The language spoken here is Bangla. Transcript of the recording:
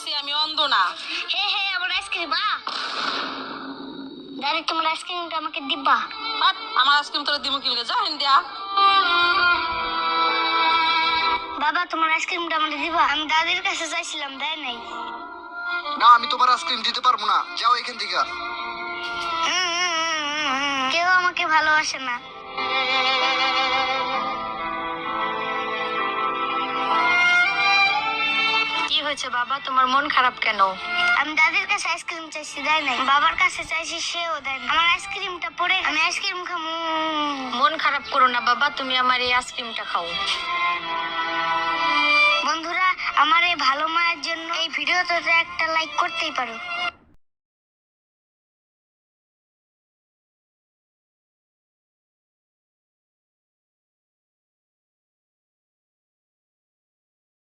দেখছি, আমি অন্ধ না। হে হে আমার আইসক্রিম দাদি তোমার আইসক্রিমটা আমাকে দিবা? বাট আমার আইসক্রিম তোরা দিমু কি যা ইন্ডিয়া। বাবা তোমার আইসক্রিমটা আমাকে দিবা? আমি দাদির কাছে চাইছিলাম, দেয় নাই। না, আমি তোমার আইসক্রিম দিতে পারবো না, যাও এখান থেকে। কেউ আমাকে ভালোবাসে না। কি হয়েছে বাবা, তোমার মন খারাপ কেন? আমি দাদির কাছে আইসক্রিম চাইছি, দেয় নাই। বাবার কাছে চাইছি, সেও দেয় না। আমার আইসক্রিমটা পড়ে, আমি আইসক্রিম খাবো। মন খারাপ করো না বাবা, তুমি আমার এই আইসক্রিমটা খাও। বন্ধুরা, আমার এই ভালো মায়ের জন্য এই ভিডিওতে একটা লাইক করতেই পারো।